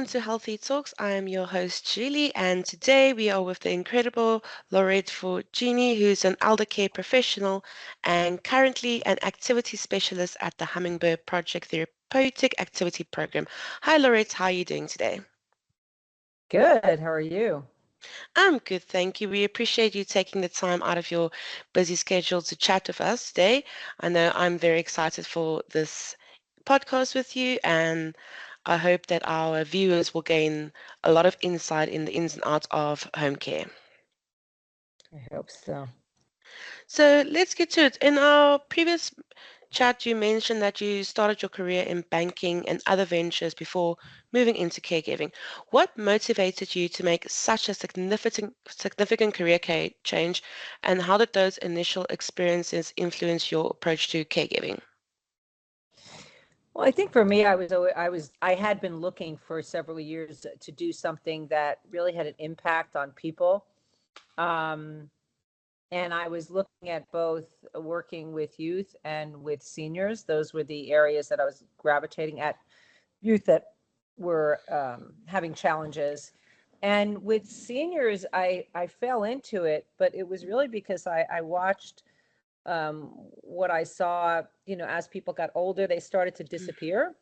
welcome to Healthy Talks. I am your host, Julie, and today we are with the incredible Laurette Foggini, who's an elder care professional and currently an activity specialist at the Hummingbird Project Therapeutic Activity Program. Hi, Laurette, how are you doing today? Good. How are you? I'm good, thank you. We appreciate you taking the time out of your busy schedule to chat with us today. I know I'm very excited for this podcast with you, and I hope that our viewers will gain a lot of insight in the ins and outs of home care. I hope so. So let's get to it. In our previous chat, you mentioned that you started your career in banking and other ventures before moving into caregiving. What motivated you to make such a significant career change, and how did those initial experiences influence your approach to caregiving? Well, I think for me, I had been looking for several years to do something that really had an impact on people. Um, and I was looking at both working with youth and with seniors. Those were the areas that I was gravitating at, youth that were having challenges. And with seniors, I fell into it, but it was really because I watched what I saw, as people got older, they started to Mm. disappear.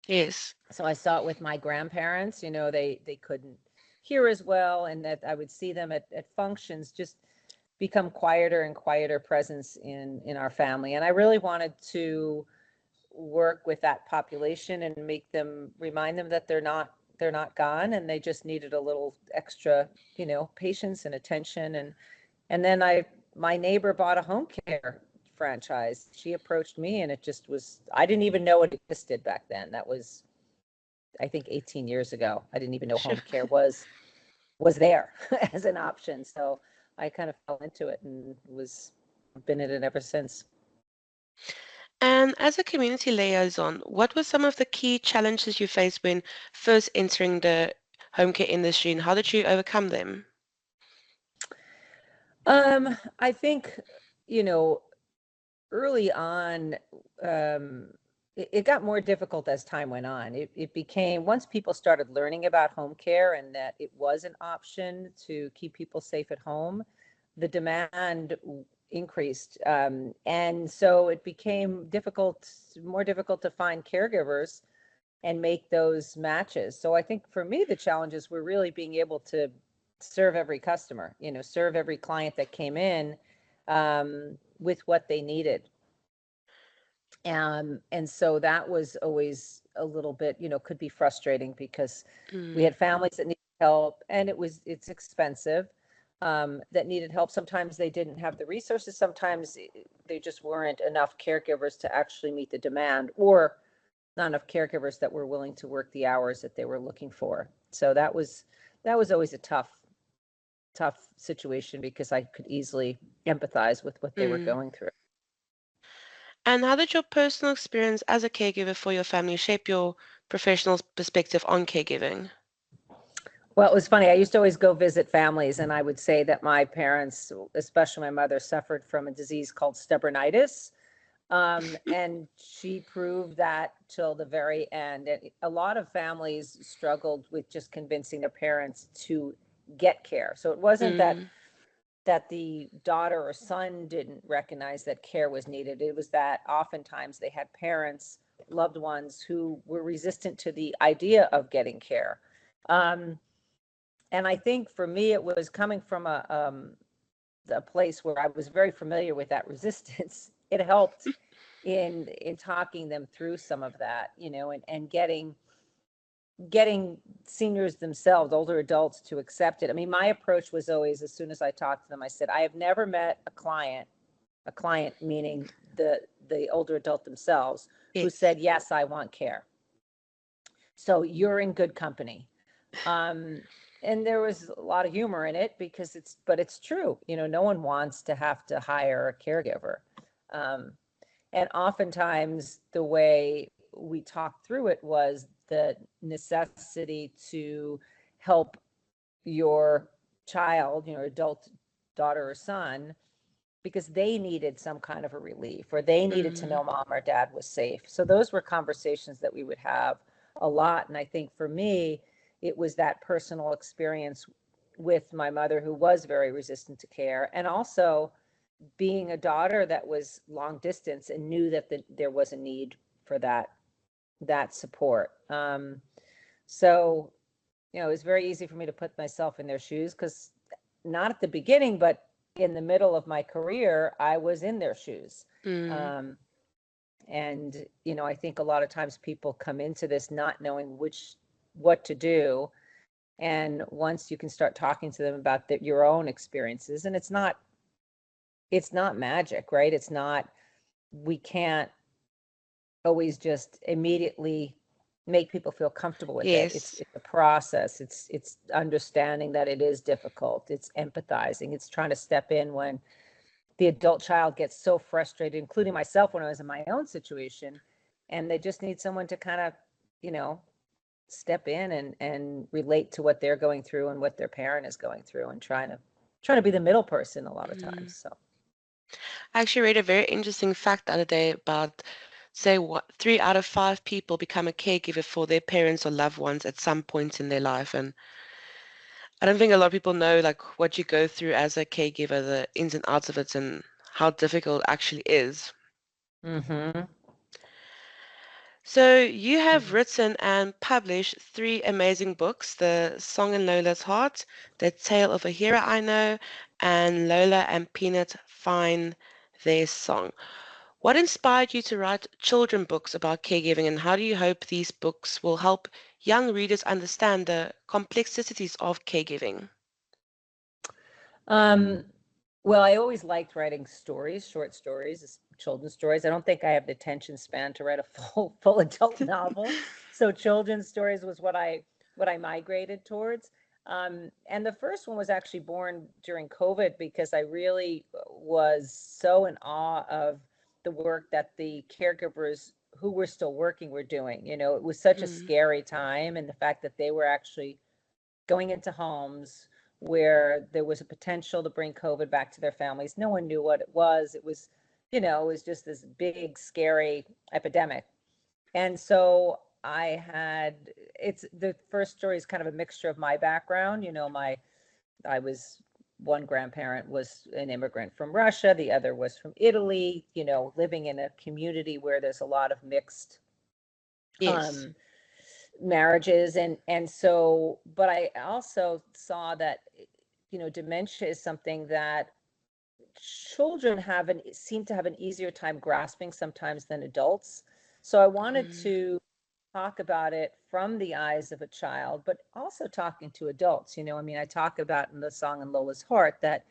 Yes. So I saw it with my grandparents, they couldn't hear as well. And that I would see them at functions just become quieter and quieter presence in our family. And I really wanted to work with that population and make them, remind them that they're not gone, and they just needed a little extra, patience and attention. And then my neighbor bought a home care franchise. She approached me, and it just was, I didn't even know it existed back then. That was, I think, 18 years ago. I didn't even know Sure. home care was there as an option. So I kind of fell into it and was been in it ever since. And as a community liaison, what were some of the key challenges you faced when first entering the home care industry, and how did you overcome them? I think, you know, early on, um, it got more difficult as time went on. It became, once people started learning about home care and that it was an option to keep people safe at home, the demand increased. And so it became more difficult to find caregivers and make those matches. So I think for me, the challenges were really being able to serve every customer, serve every client that came in with what they needed. And so that was always a little bit, could be frustrating because we Mm, had families that needed help, and it's expensive, that needed help. Sometimes they didn't have the resources. Sometimes they just weren't enough caregivers to actually meet the demand, or not enough caregivers that were willing to work the hours that they were looking for. So that was always a tough situation because I could easily empathize with what they were mm. going through. And how did your personal experience as a caregiver for your family shape your professional perspective on caregiving? Well, it was funny. I used to always go visit families, and I would say that my parents, especially my mother, suffered from a disease called stubbornitis. And she proved that till the very end. And a lot of families struggled with just convincing their parents to get care. So it wasn't that Mm, the daughter or son didn't recognize that care was needed. It was that oftentimes they had parents, loved ones, who were resistant to the idea of getting care. Um, and I think for me, it was coming from a place where I was very familiar with that resistance. It helped in talking them through some of that, and getting seniors themselves, older adults, to accept it. I mean, my approach was always, as soon as I talked to them, I said, I have never met a client meaning the older adult themselves, who yes. said, yes, I want care. So you're in good company. Um, and there was a lot of humor in it because but it's true. No one wants to have to hire a caregiver. Um, and oftentimes the way we talked through it was the necessity to help your child, adult daughter or son, because they needed some kind of a relief, or they needed to Mm, know mom or dad was safe. So those were conversations that we would have a lot. And I think for me, it was that personal experience with my mother, who was very resistant to care, and also being a daughter that was long distance and knew that there was a need for that support. So, it was very easy for me to put myself in their shoes, because not at the beginning, but in the middle of my career, I was in their shoes. Mm. And, I think a lot of times people come into this not knowing what to do. And once you can start talking to them about your own experiences, and it's not magic, right? We can't always just immediately make people feel comfortable with it. It's Yes. it's a process. It's understanding that it is difficult. It's empathizing. It's trying to step in when the adult child gets so frustrated, including myself when I was in my own situation, and they just need someone to kind of, you know, step in and relate to what they're going through and what their parent is going through, and trying to be the middle person a lot of Mm. times. So I actually read a very interesting fact the other day about, say, what 3 out of 5 people become a caregiver for their parents or loved ones at some point in their life. And I don't think a lot of people know like what you go through as a caregiver, the ins and outs of it, and how difficult it actually is. mm-hmm. So you have written and published 3 amazing books: The Song in Lola's Heart, The Tale of a Hero I Know, and Lola and Peanut Find Their Song. What inspired you to write children books about caregiving, and how do you hope these books will help young readers understand the complexities of caregiving? um well, I always liked writing stories, short stories, children's stories. I don't think I have the attention span to write a full adult novel. So children's stories was what I migrated towards. And the first one was actually born during COVID, because I really was so in awe of the work that the caregivers who were still working were doing. It was such a Mm, scary time, and the fact that they were actually going into homes where there was a potential to bring COVID back to their families. No one knew what it was. It was just this big, scary epidemic. And so it's the first story is kind of a mixture of my background. I was one grandparent was an immigrant from Russia, the other was from Italy, living in a community where there's a lot of mixed yes. um, marriages. And so, but I also saw that dementia is something that children seem to have an easier time grasping sometimes than adults. So I wanted Mm, to talk about it from the eyes of a child, but also talking to adults. I mean, I talk about in the song in Lola's Heart that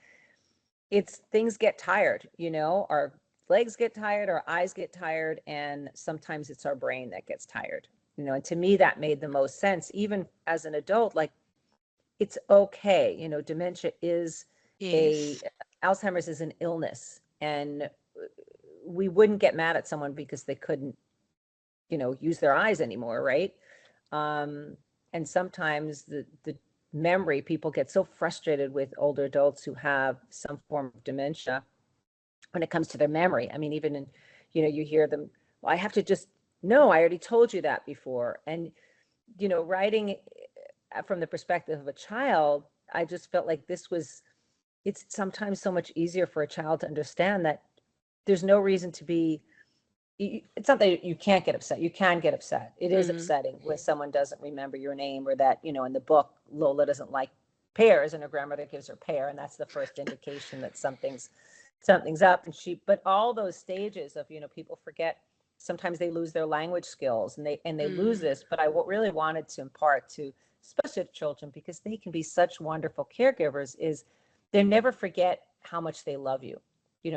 it's things get tired. Our legs get tired, our eyes get tired, and sometimes it's our brain that gets tired. And to me that made the most sense, even as an adult. Like, it's okay. Dementia is a yes. Alzheimer's is an illness, and we wouldn't get mad at someone because they couldn't, use their eyes anymore, right? Um, and sometimes the memory, people get so frustrated with older adults who have some form of dementia when it comes to their memory. I mean, even you hear them, well, I have to just, no, I already told you that before. And, writing from the perspective of a child, I just felt like it's sometimes so much easier for a child to understand that there's no reason to be. It's not that you can't get upset. You can get upset. It is Mm, upsetting when someone doesn't remember your name, or that, in the book, Lola doesn't like pears and her grandmother gives her pear. And that's the first indication that something's up. But all those stages of, people forget, sometimes they lose their language skills, and they lose mm, this. But I really wanted to impart to, especially to children, because they can be such wonderful caregivers, is they never forget how much they love you.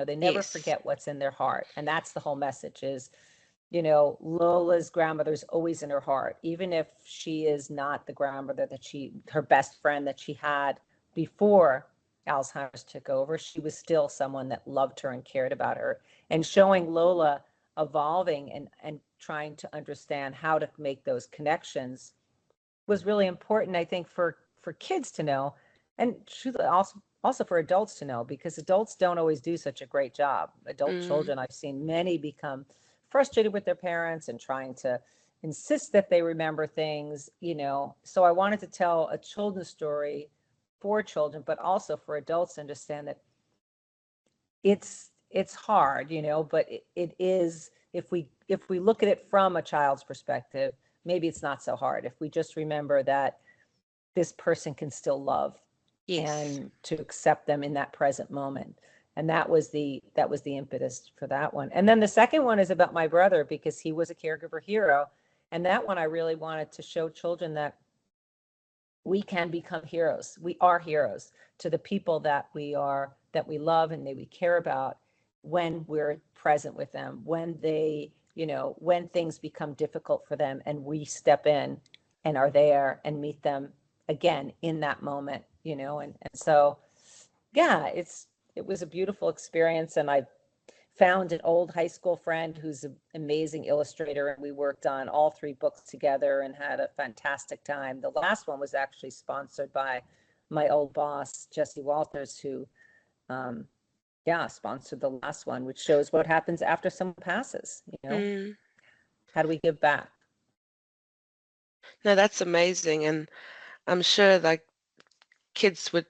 They never yes. forget what's in their heart. And that's the whole message is, Lola's grandmother's always in her heart, even if she is not the grandmother her best friend that she had before Alzheimer's took over. She was still someone that loved her and cared about her. And showing Lola evolving and trying to understand how to make those connections was really important, I think, for kids to know, and also for adults to know, because adults don't always do such a great job. Adult Mm, children, I've seen many become frustrated with their parents and trying to insist that they remember things, So I wanted to tell a children's story for children, but also for adults to understand that it's hard, but it is, if we look at it from a child's perspective, maybe it's not so hard if we just remember that this person can still love Yes. and to accept them in that present moment. And that was the impetus for that one. And then the second one is about my brother, because he was a caregiver hero. And that one I really wanted to show children that we can become heroes. We are heroes to the people that we love and that we care about, when we're present with them, when when things become difficult for them, and we step in and are there and meet them again in that moment, and so, yeah, it was a beautiful experience. And I found an old high school friend who's an amazing illustrator, and we worked on all three books together and had a fantastic time. The last one was actually sponsored by my old boss, Jesse Walters, who, yeah, sponsored the last one, which shows what happens after someone passes. Mm. How do we give back? No, that's amazing. And I'm sure like kids would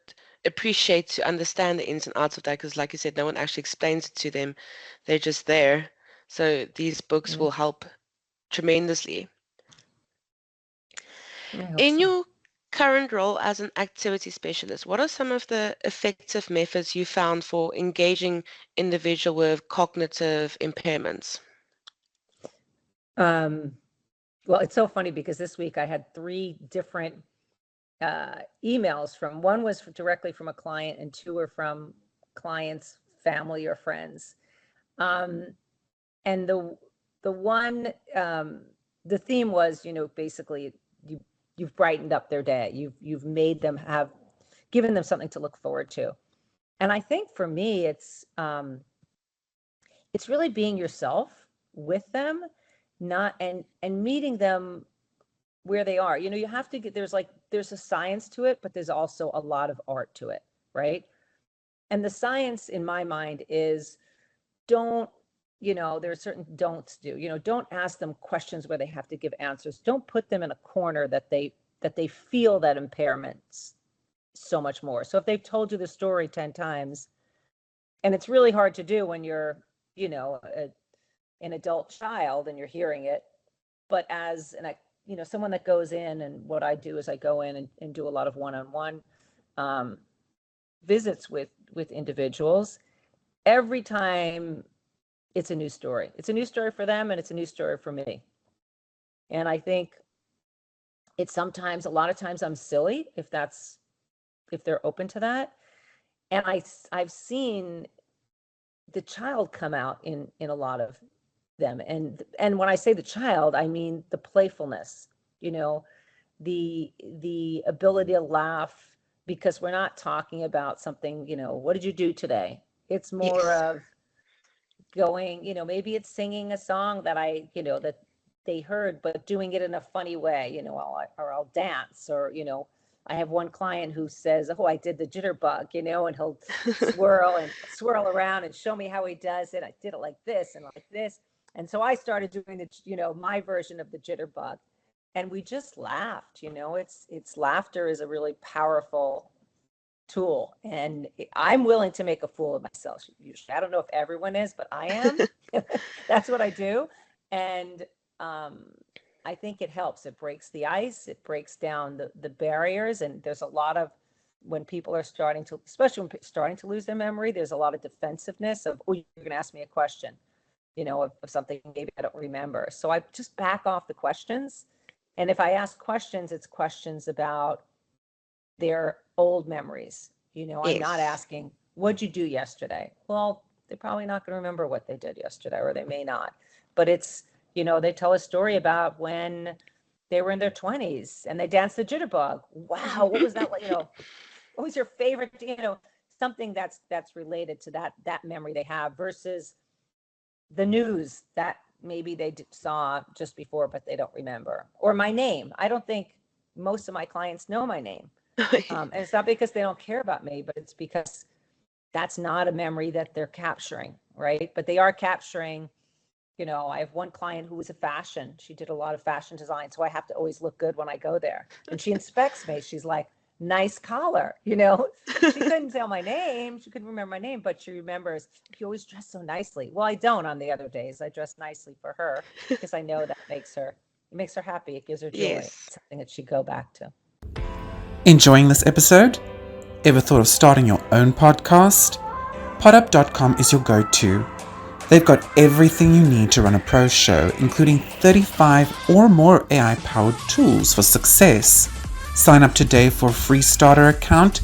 appreciate to understand the ins and outs of that because, like you said, no one actually explains it to them. They're just there. So these books Mm, will help tremendously. I hope In so. your current role as an activity specialist, what are some of the effective methods you found for engaging individual with cognitive impairments? Um, well, it's so funny because this week I had three different emails from, one was directly from a client and two were from clients, family or friends. Um, and the one, the theme was, basically you've brightened up their day. You've made them have, given them something to look forward to. And I think for me, it's really being yourself with them, not, and meeting them where they are. You have to get, there's a science to it, but there's also a lot of art to it, right? And the science in my mind is, don't, there are certain don'ts do. Don't ask them questions where they have to give answers. Don't put them in a corner that they feel that impairments so much more. So if they've told you the story 10 times, and it's really hard to do when you're, an adult child and you're hearing it, but as someone that goes in, and what I do is I go in and do a lot of one-on-one um, visits with individuals. Every time it's a new story. It's a new story for them, and it's a new story for me. And I think it's sometimes, a lot of times I'm silly if they're open to that. And I've seen the child come out in a lot of them. And when I say the child, I mean the playfulness, you know, the ability to laugh, because we're not talking about something, what did you do today? It's more Yes. of going, maybe it's singing a song that they heard, but doing it in a funny way, or I'll dance, or, I have one client who says, "Oh, I did the jitterbug," and he'll swirl around and show me how he does it. I did it like this and like this. And so I started doing my version of the jitterbug, and we just laughed. It's laughter is a really powerful tool, and I'm willing to make a fool of myself usually. I don't know if everyone is, but I am. That's what I do. And um, I think it helps. It breaks the ice. It breaks down the barriers. And there's a lot of, when people are starting to, especially when starting to lose their memory, there's a lot of defensiveness of, oh, you're going to ask me a question, of something maybe I don't remember. So I just back off the questions. And if I ask questions, it's questions about their old memories. I'm not Yes. asking, what'd you do yesterday? Well, they're probably not going to remember what they did yesterday, or they may not. But it's, they tell a story about when they were in their 20s and they danced the jitterbug. Wow, what was that like? What was your favorite, something that's related to that memory they have, versus the news that maybe they saw just before, but they don't remember. Or my name. I don't think most of my clients know my name. And it's not because they don't care about me, but it's because that's not a memory that they're capturing, right? But they are capturing I have one client who was a fashion. She did a lot of fashion design, so I have to always look good when I go there. And she inspects me. She's like, nice collar. She couldn't tell my name. She couldn't remember my name, but she remembers, you always dress so nicely. Well, I don't on the other days. I dress nicely for her because I know that it makes her happy. It gives her joy. Yes. It's something that she go back to. Enjoying this episode? Ever thought of starting your own podcast? Podup.com is your go-to. They've got everything you need to run a pro show, including 35 or more AI-powered tools for success. Sign up today for a free starter account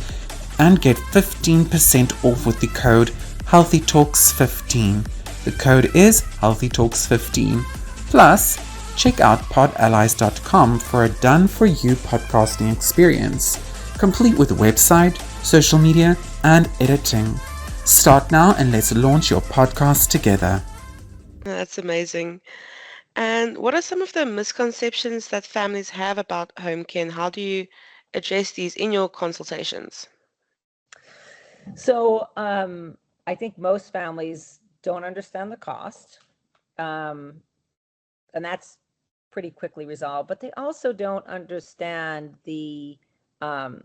and get 15% off with the code HealthETalks15. The code is HealthETalks15. Plus, check out podallies.com for a done-for-you podcasting experience, complete with website, social media, and editing. Start now and let's launch your podcast together. That's amazing. And what are some of the misconceptions that families have about home care, and how do you address these in your consultations? So I think most families don't understand the cost. Um, and that's pretty quickly resolved, but they also don't understand um,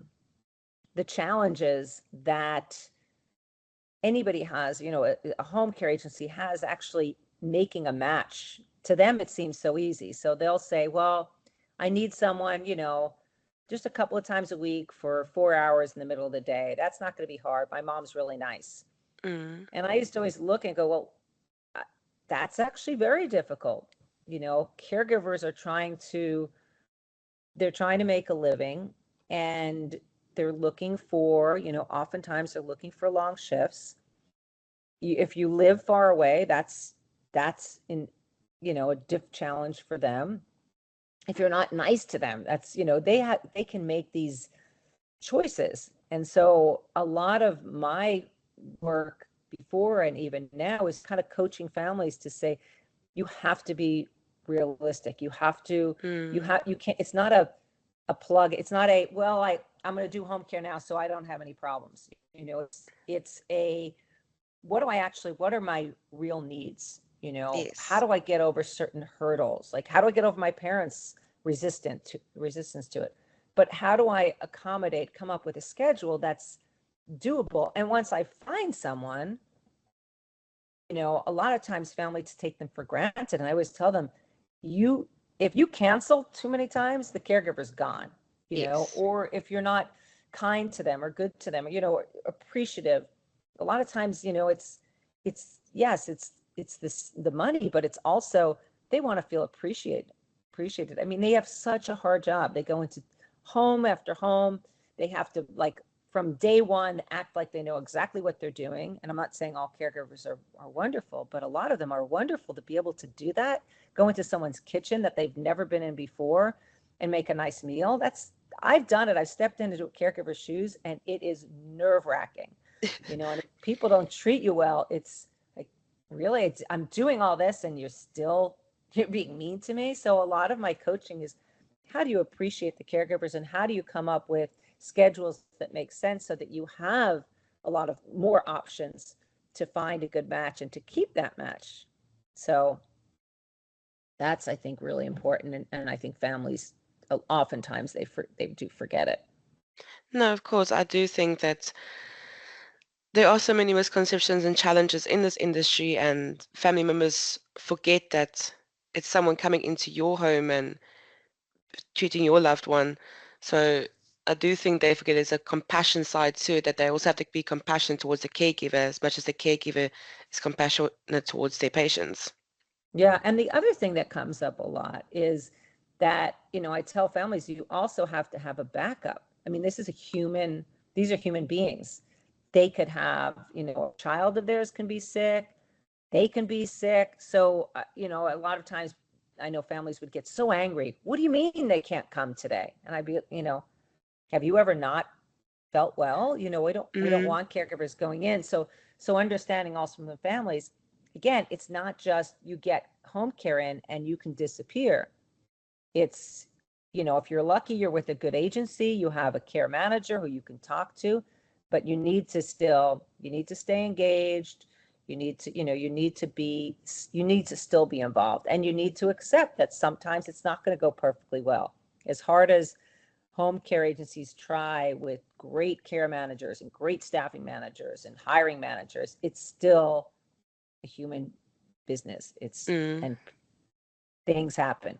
the challenges that anybody has, a home care agency has actually making a match. To them, it seems so easy. So they'll say, well, I need someone, just a couple of times a week for 4 hours in the middle of the day. That's not going to be hard. My mom's really nice. Mm, And I used to always look and go, well, that's actually very difficult. Caregivers are they're trying to make a living, and they're looking for, oftentimes they're looking for long shifts. If you live far away, that's in, a diff challenge for them. If you're not nice to them, that's, they can make these choices. And so a lot of my work before and even now is kind of coaching families to say, you have to be realistic. mm, You can't, it's not a plug. It's not a, well, I'm going to do home care now, so I don't have any problems. It's a, what are my real needs? How yes. do I get over certain hurdles? Like, how do I get over my parents' resistance to it? But how do I come up with a schedule that's doable? And once I find someone, a lot of times families take them for granted. And I always tell them, you, if you cancel too many times, the caregiver's gone, Yes. or if you're not kind to them or good to them, appreciative. A lot of times, yes, it's the money, but it's also, they want to feel appreciated. I mean, they have such a hard job. They go into home after home. They have to, like, from day one, act like they know exactly what they're doing. And I'm not saying all caregivers are wonderful, but a lot of them are wonderful to be able to do that. Go into someone's kitchen that they've never been in before and make a nice meal. I've done it. I've stepped into a caregiver's shoes, and it is nerve wracking, and if people don't treat you well, it's like, really, I'm doing all this and you're being mean to me. So a lot of my coaching is, how do you appreciate the caregivers, and how do you come up with schedules that make sense so that you have a lot of more options to find a good match and to keep that match. So that's, I think, really important. And I think families, oftentimes they do forget it. No, of course, I do think that there are so many misconceptions and challenges in this industry, and family members forget that it's someone coming into your home and treating your loved one. So I do think they forget there's a compassion side to it, that they also have to be compassionate towards the caregiver as much as the caregiver is compassionate towards their patients. Yeah. And the other thing that comes up a lot is that, I tell families, you also have to have a backup. I mean, these are human beings. They could have, a child of theirs can be sick. They can be sick. So, a lot of times I know families would get so angry. What do you mean they can't come today? And I'd be, have you ever not felt well? We don't Mm, want caregivers going in. So understanding also from the families, again, it's not just you get home care in and you can disappear. It's, if you're lucky, you're with a good agency, you have a care manager who you can talk to, but you need to stay engaged. You need to, you need to still be involved, and you need to accept that sometimes it's not going to go perfectly well. As hard as home care agencies try with great care managers and great staffing managers and hiring managers, it's still a human business. And things happen.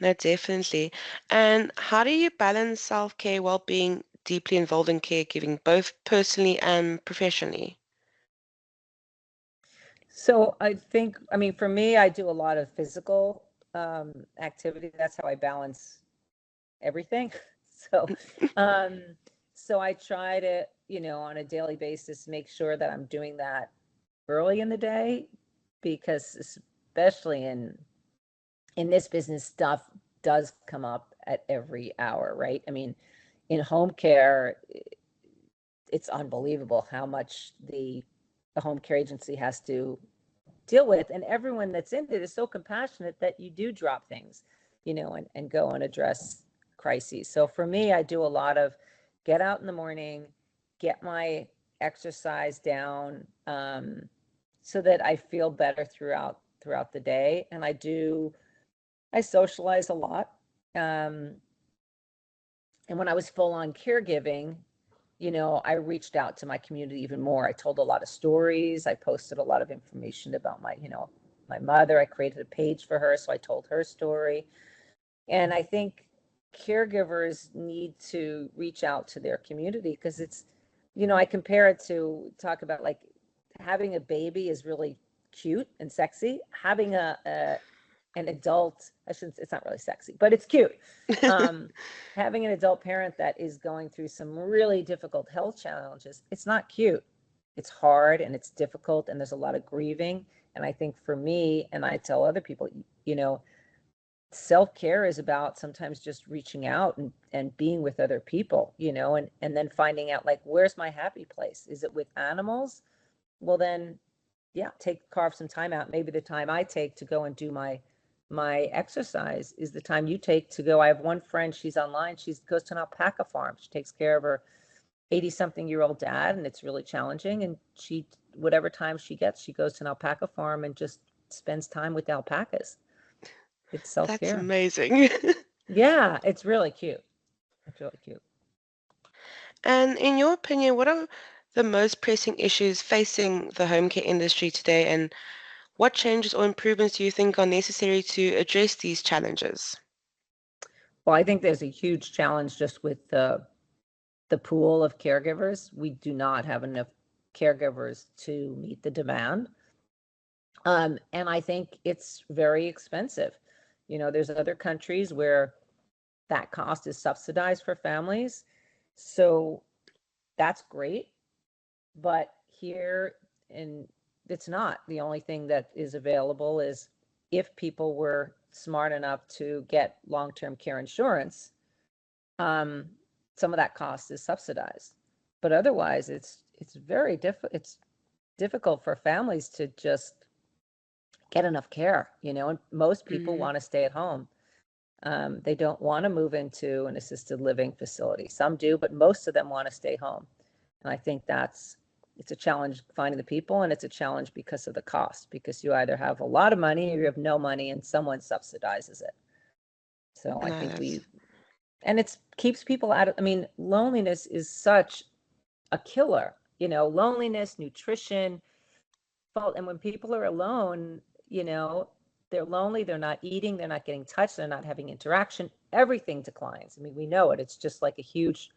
No, definitely. And how do you balance self-care while being deeply involved in caregiving, both personally and professionally? So I mean, for me, I do a lot of physical activity. That's how I balance everything. So, um, so I try to, on a daily basis, make sure that I'm doing that early in the day, because especially in this business, stuff does come up at every hour, right? I mean, in home care, it's unbelievable how much the home care agency has to deal with, and everyone that's in it is so compassionate that you do drop things, and go and address crises. So for me, I do a lot of get out in the morning, get my exercise down, so that I feel better throughout the day. And I socialize a lot. Um, and when I was full on caregiving, I reached out to my community even more. I told a lot of stories. I posted a lot of information about my mother. I created a page for her, so I told her story. And I think caregivers need to reach out to their community, because I compare it to talk about, like, having a baby is really cute and sexy. Having an adult, it's not really sexy, but it's cute. Having an adult parent that is going through some really difficult health challenges, it's not cute. It's hard and it's difficult, and there's a lot of grieving. And I think for me, and I tell other people, self-care is about sometimes just reaching out and being with other people, and then finding out, like, where's my happy place? Is it with animals? Well, then, yeah, carve some time out. Maybe the time I take to go and do my exercise is the time you take to go. I have one friend, she's online, she goes to an alpaca farm. She takes care of her 80-something-year-old dad, and it's really challenging. And whatever time she gets, she goes to an alpaca farm and just spends time with alpacas. It's That's self-care. amazing. Yeah, it's really cute. It's really cute. And in your opinion, what are the most pressing issues facing the home care industry today, and what changes or improvements do you think are necessary to address these challenges? Well, I think there's a huge challenge just with the pool of caregivers. We do not have enough caregivers to meet the demand. And I think it's very expensive. There's other countries where that cost is subsidized for families. So that's great. But here, it's not. The only thing that is available is, if people were smart enough to get long-term care insurance, some of that cost is subsidized. But otherwise, it's difficult for families to just get enough care, and most people want to stay at home. They don't want to move into an assisted living facility. Some do, but most of them want to stay home. And I think it's a challenge finding the people, and it's a challenge because of the cost, because you either have a lot of money or you have no money and someone subsidizes it. So I think and it keeps people out of, I mean, loneliness is such a killer, loneliness, nutrition, fault. And when people are alone, they're lonely, they're not eating, they're not getting touched, they're not having interaction, everything declines. I mean, we know it. It's just like a huge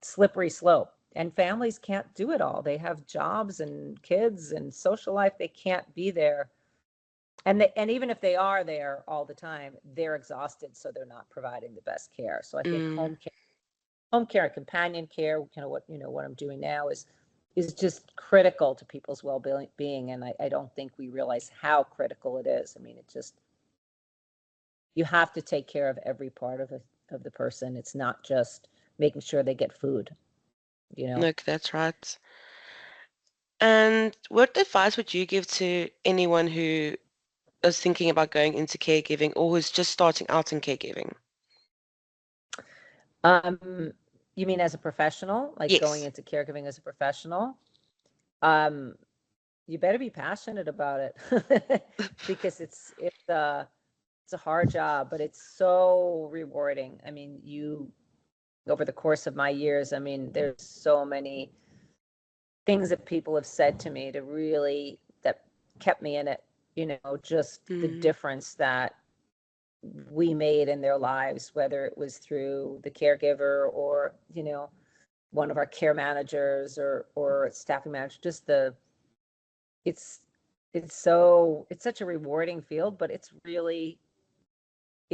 slippery slope. And families can't do it all. They have jobs and kids and social life. They can't be there. And even if they are there all the time, they're exhausted, so they're not providing the best care. So I think home care and companion care, what I'm doing now is just critical to people's well-being. And I don't think we realize how critical it is. I mean, you have to take care of every part of the person. It's not just making sure they get food, Look, that's right. And what advice would you give to anyone who is thinking about going into caregiving, or who's just starting out in caregiving? You mean as a professional, like going Yes. into caregiving as a professional? Um, you better be passionate about it because it's a hard job, but it's so rewarding. I mean, over the course of my years, I mean, there's so many things that people have said to me that kept me in it, just the Mm, difference that we made in their lives, whether it was through the caregiver or, one of our care managers or staffing manager, just it's, it's such a rewarding field, but it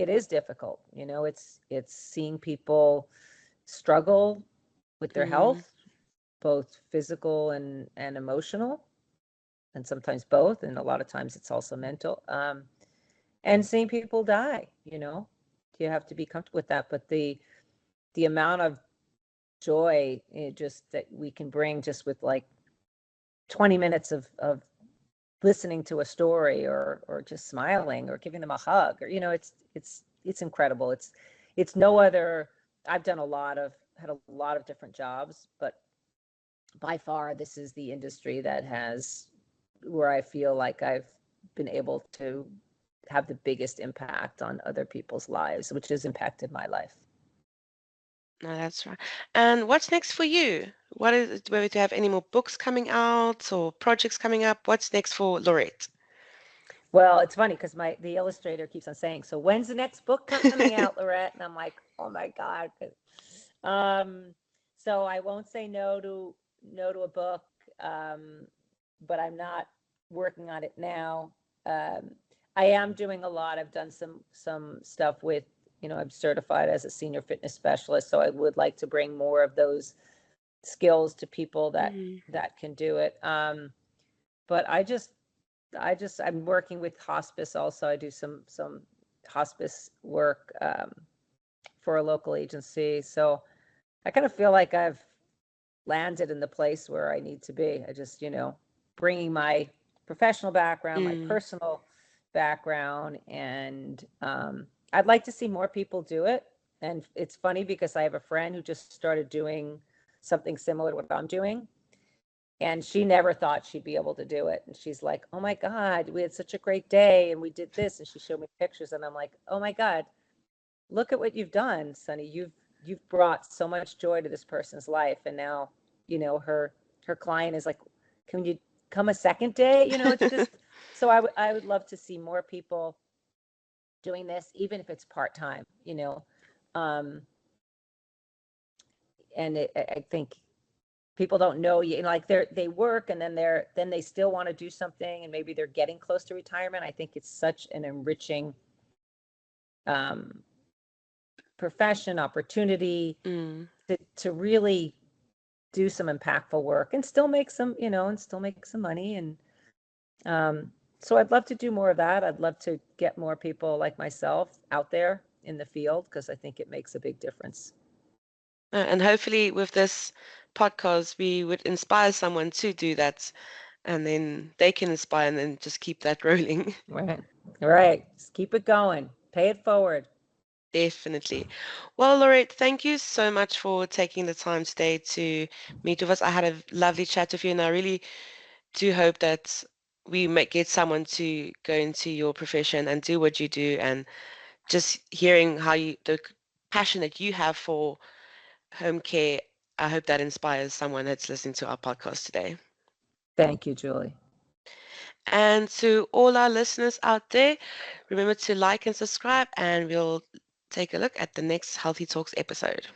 is difficult. It's seeing people struggle with their mm, health, both physical and emotional, and sometimes both. And a lot of times it's also mental. And seeing people die, you have to be comfortable with that. But the amount of joy just that we can bring just with like 20 minutes of listening to a story or just smiling or giving them a hug or it's incredible. It's no other. I've had a lot of different jobs, but by far this is the industry that has where I feel like I've been able to have the biggest impact on other people's lives, which has impacted my life. no, that's right. And what's next for you? What is it, whether to have any more books coming out or projects coming up? What's next for Laurette? Well, it's funny because the illustrator keeps on saying, "So when's the next book coming out, Laurette?" And I'm like, "Oh my God." Um, so I won't say no to a book, um, but I'm not working on it now. Um, I am doing a lot. I've done some stuff with, I'm certified as a senior fitness specialist, so I would like to bring more of those skills to people Mm, that can do it. But I'm working with hospice also. I do some hospice work for a local agency. So I kind of feel like I've landed in the place where I need to be. I just, bringing my professional background, my mm, personal background, and I'd like to see more people do it. And it's funny because I have a friend who just started doing something similar to what I'm doing. And she never thought she'd be able to do it. And she's like, "Oh my God, we had such a great day and we did this." And she showed me pictures and I'm like, "Oh my God, look at what you've done, Sonny. You've brought so much joy to this person's life." And now, her client is like, "Can you come a second day?" It's just so I would love to see more people doing this, even if it's part-time, Um, and I think people don't know, like they work and then they still want to do something and maybe they're getting close to retirement. I think it's such an enriching um, profession opportunity mm. to really do some impactful work and still make some money. And so I'd love to do more of that. I'd love to get more people like myself out there in the field because I think it makes a big difference. And hopefully, with this podcast, we would inspire someone to do that, and then they can inspire and then just keep that rolling. Right. All right. Just keep it going. Pay it forward. Definitely. Well, Laurette, thank you so much for taking the time today to meet with us. I had a lovely chat with you, and I really do hope that we might get someone to go into your profession and do what you do, and just hearing the passion that you have for home care, I hope that inspires someone that's listening to our podcast today. Thank you, Julie. And to all our listeners out there, remember to like and subscribe, and we'll take a look at the next Healthy Talks episode.